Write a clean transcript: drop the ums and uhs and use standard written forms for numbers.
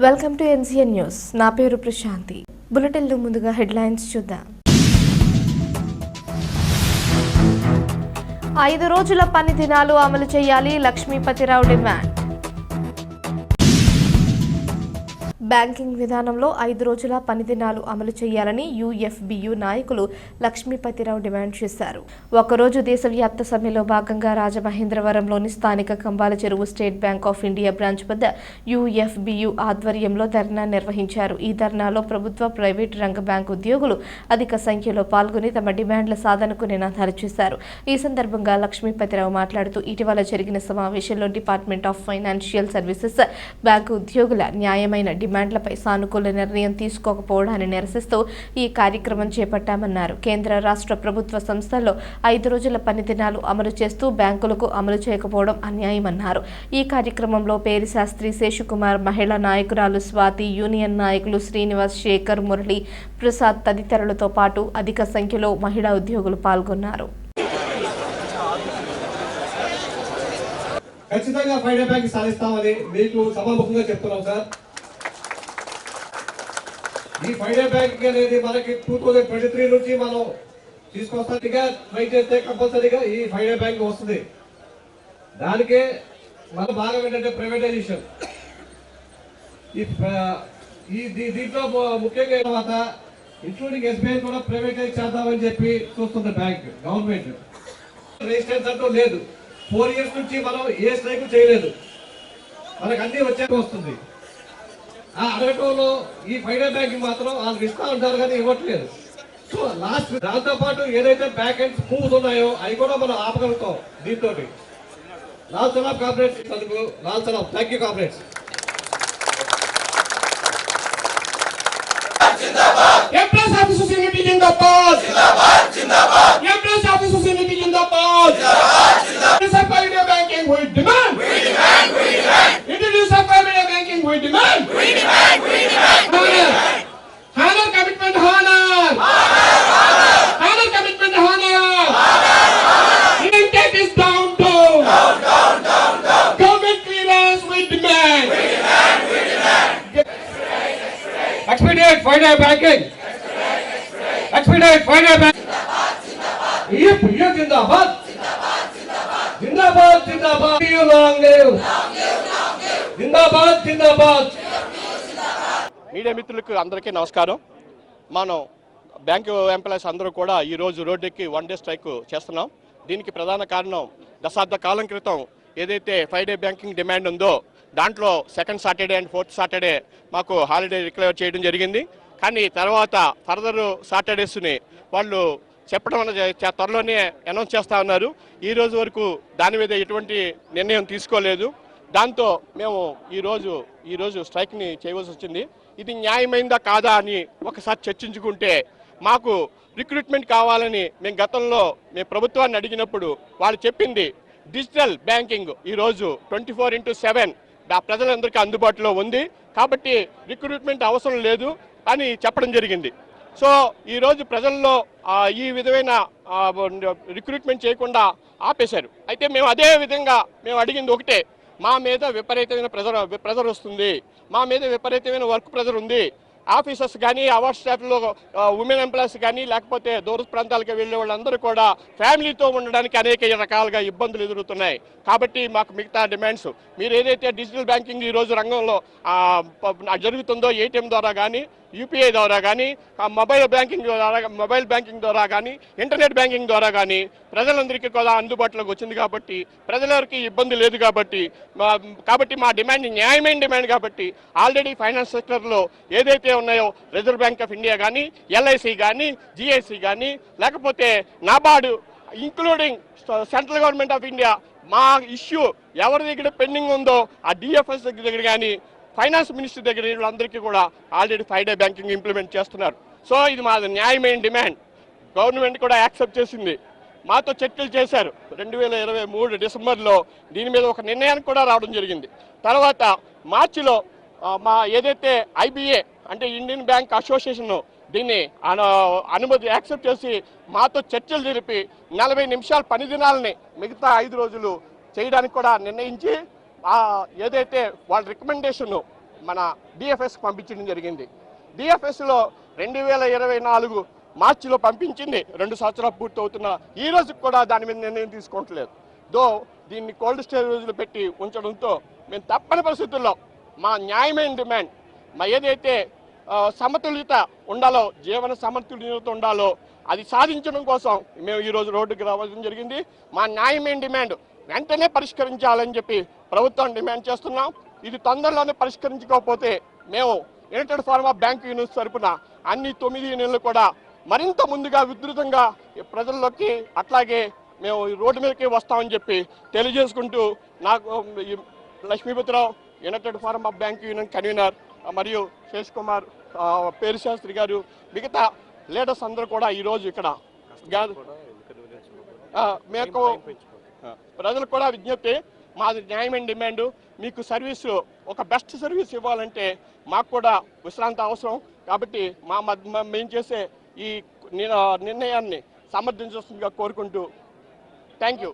Welcome to NCN news. నా పేరు ప్రశాంతి. బులెటిన్లో ముందుగా హెడ్లైన్స్ చూద్దాం. 5 రోజుల పని దినాలు అమలు చేయాలి, లక్ష్మీపతిరావు డిమాండ్. బ్యాంకింగ్ విధానంలో 5 రోజుల పని దినాలు అమలు చేయాలని యూఎఫ్బియు నాయకులు లక్ష్మీపతిరావు డిమాండ్ చేశారు. ఒకరోజు దేశవ్యాప్త సమ్మెలో భాగంగా రాజమహేంద్రవరంలోని స్థానిక కంబాల చెరువు state bank of India branch వద్ద యూఎఫ్బియు ఆధ్వర్యంలో ధర్నా నిర్వహించారు. ఈ ధర్నాలో ప్రభుత్వ, ప్రైవేటు రంగ బ్యాంకు ఉద్యోగులు అధిక సంఖ్యలో పాల్గొని తమ డిమాండ్ల సాధనకు నినాదాలు చేశారు. ఈ సందర్భంగా లక్ష్మీపతిరావు మాట్లాడుతూ ఇటీవల జరిగిన సమావేశంలో department of financial services bank ఉద్యోగుల న్యాయమైన డిమాండ్లపై సానుకూల నిర్ణయం తీసుకోకపోవడాన్ని నిరసిస్తూ ఈ కార్యక్రమం చేపట్టామన్నారు. కేంద్ర, రాష్ట్ర ప్రభుత్వ సంస్థల్లో 5 రోజుల పని దినాలు అమలు చేస్తూ బ్యాంకులకు అమలు చేయకపోవడం అన్యాయమన్నారు. ఈ కార్యక్రమంలో పేరి శాస్త్రి, శేషుకుమార్, మహిళా నాయకురాలు స్వాతి, యూనియన్ నాయకులు శ్రీనివాస్, శేఖర్, మురళి ప్రసాద్ తదితరులతో పాటు అధిక సంఖ్యలో మహిళా ఉద్యోగులు పాల్గొన్నారు. ఖచ్చితంగా ఫైడే బ్యాంక్ సాధిస్తామని మీకు సభాముఖంగా చెప్తున్నాం సార్. ఈ ఫైడే బ్యాంక్ అనేది మనకి 2023 నుంచి మనం తీసుకొస్తానిగా ట్రై చేస్తే కంపల్సరీగా ఈ ఫైడే బ్యాంక్ వస్తుంది. దానికే మన భాగం ఏంటంటే ప్రైవేటైజేషన్. దీంట్లో ముఖ్యంగా తర్వాత ఇంక్లూడింగ్ ఎస్బీఐ కూడా ప్రైవేటైజ్ చేద్దామని చెప్పి చూస్తుంది బ్యాంక్ గవర్నమెంట్. రెసిస్టెన్స్ అంటూ లేదు. 4 years నుంచి మనం ఏ స్ట్రైక్ చేయలేదు. మనకు అన్ని వచ్చాక వస్తుంది. ఆ అడగటంలో ఈ ఫైడే బ్యాంక్ మాత్రం వాళ్ళకి ఇస్తా ఉంటారు కానీ ఇవ్వట్లేదు. సో లాస్ట్ దాంతో పాటు ఏదైతే బ్యాక్ అండ్ స్కూల్స్ ఉన్నాయో అవి కూడా మనం ఆపగలుగుతాం దీంతో. Lal Salam complex Lal Salam. Thank you complex. Employees officers unity zindabad zindabad zindabad. Employees officers unity zindabad zindabad zindabad. Introduce five day banking we demand introduce five day banking we demand honor commitment honor commitment intent is down government clearance we demand expedite Friday banking. Expedite Friday banking. Yep, Zindabad zindabad Zindabad. Long live Zindabad Zindabad. Media మిత్రులకు అందరికీ నమస్కారం. మనం bank employees అందరూ కూడా ఈరోజు రోడ్డెక్కి 1 day strike చేస్తున్నాం. దీనికి ప్రధాన కారణం దశాబ్ద కాలం క్రితం ఏదైతే ఫైడే బ్యాంకింగ్ డిమాండ్ ఉందో దాంట్లో 2nd Saturday and 4th Saturday మాకు హాలిడే డిక్లేర్ చేయడం జరిగింది. కానీ తర్వాత ఫర్దర్ సాటర్డేస్ని వాళ్ళు చెప్పడం త్వరలోనే అనౌన్స్ చేస్తూ ఉన్నారు. ఈ రోజు వరకు దాని మీద ఎటువంటి నిర్ణయం తీసుకోలేదు. దాంతో మేము ఈరోజు స్ట్రైక్ని చేయవలసి వచ్చింది. ఇది న్యాయమైందా కాదా అని ఒకసారి చర్చించుకుంటే మాకు రిక్రూట్మెంట్ కావాలని మేము గతంలో ప్రభుత్వాన్ని అడిగినప్పుడు వాళ్ళు చెప్పింది డిజిటల్ బ్యాంకింగ్ ఈరోజు 24/7 ప్రజలందరికీ అందుబాటులో ఉంది కాబట్టి రిక్రూట్మెంట్ అవసరం లేదు అని చెప్పడం జరిగింది. సో ఈరోజు ప్రజల్లో ఈ విధమైన రిక్రూట్మెంట్ చేయకుండా ఆపేశారు. అయితే మేము అదే విధంగా మేము అడిగింది ఒకటే, మా మీద విపరీతమైన ప్రెజర్ వస్తుంది, మా మీద విపరీతమైన వర్క్ ప్రెజర్ ఉంది. ఆఫీసర్స్ కానీ, అవార్డ్ స్టాఫ్లో ఉమెన్ ఎంప్లాయీస్ కానీ, లేకపోతే దూర ప్రాంతాలకు వెళ్ళే వాళ్ళందరూ కూడా ఫ్యామిలీతో ఉండడానికి అనేక రకాలుగా ఇబ్బందులు ఎదురుతున్నాయి. కాబట్టి మాకు మిగతా డిమాండ్స్, మీరు ఏదైతే డిజిటల్ బ్యాంకింగ్ ఈరోజు రంగంలో జరుగుతుందో ఏటీఎం ద్వారా కానీ, యూపీఐ ద్వారా కానీ, మొబైల్ బ్యాంకింగ్ ద్వారా కానీ, ఇంటర్నెట్ బ్యాంకింగ్ ద్వారా కానీ ప్రజలందరికీ కూడా అందుబాటులోకి వచ్చింది కాబట్టి ప్రజలకి ఇబ్బంది లేదు కాబట్టి మా డిమాండ్ న్యాయమైన డిమాండ్ కాబట్టి ఆల్రెడీ ఫైనాన్స్ సెక్టర్లో ఏదైతే ఉన్నాయో రిజర్వ్ బ్యాంక్ ఆఫ్ ఇండియా కానీ, ఎల్ఐసి కానీ, జిఐసి కానీ, లేకపోతే NABARD, including central government of India మా ఇష్యూ ఎవరి దగ్గర పెండింగ్ ఉందో ఆ డిఎఫ్ఎస్ దగ్గర కానీ, ఫైనాన్స్ మినిస్టర్ దగ్గర వీళ్ళందరికీ కూడా ఆల్రెడీ ఫైడే బ్యాంకింగ్ ఇంప్లిమెంట్ చేస్తున్నారు. సో ఇది మాది న్యాయమైన డిమాండ్. గవర్నమెంట్ కూడా యాక్సెప్ట్ చేసింది. మాతో చర్చలు చేశారు. 2023 డిసెంబర్లో దీని మీద ఒక నిర్ణయానికి కూడా రావడం జరిగింది. తర్వాత మార్చిలో మా ఏదైతే ఐబీఏ అంటే ఇండియన్ బ్యాంక్ అసోసియేషన్ దీన్ని అనుమతి యాక్సెప్ట్ చేసి మాతో చర్చలు జరిపి 40 నిమిషాల పని దినాలని మిగతా 5 రోజులు చేయడానికి కూడా నిర్ణయించి ఏదైతే వాళ్ళ రికమెండేషన్ మన డిఎఫ్ఎస్ పంపించడం జరిగింది. డిఎఫ్ఎస్లో 2024 మార్చిలో పంపించింది 2 సంవత్సరాలు పూర్తవుతున్న ఈ రోజుకి కూడా దాని మీద నిర్ణయం తీసుకోవట్లేదు. దీన్ని కోల్డ్ స్టోరేజ్లో పెట్టి ఉంచడంతో మేము తప్పని పరిస్థితుల్లో మా న్యాయమైన డిమాండ్ మా ఏదైతే సమతుల్యత ఉండాలో, జీవన సమతుల్యత ఉండాలో అది సాధించడం కోసం మేము ఈరోజు రోడ్డుకి రావడం జరిగింది. మా న్యాయమైన డిమాండ్ వెంటనే పరిష్కరించాలని చెప్పి ప్రభుత్వం డిమాండ్ చేస్తున్నాం. ఇది తొందరలోనే పరిష్కరించకపోతే మేము యునైటెడ్ ఫార్మా బ్యాంక్ యూనియన్స్ తరపున అన్ని 9 యూనియన్లు కూడా మరింత ముందుగా విస్తృతంగా ప్రజల్లోకి అట్లాగే మేము రోడ్డు మీదకి వస్తామని చెప్పి తెలియజేసుకుంటూ నాకు Lakshmipathi Rao United pharma bank union convener మరియు శేష్ కుమార్ పేరు శాస్త్రి గారు మిగతా లీడర్స్ అందరూ కూడా ఈరోజు ఇక్కడ మీకు ప్రజలు కూడా విజ్ఞప్తి, మాది న్యాయమైన డిమాండ్. మీకు సర్వీసు ఒక బెస్ట్ సర్వీస్ ఇవ్వాలంటే మాకు కూడా విశ్రాంతి అవసరం. కాబట్టి మేము చేసే ఈ నిర్ణయాన్ని సమర్థించాల్సిందిగా కోరుకుంటూ థ్యాంక్ యూ.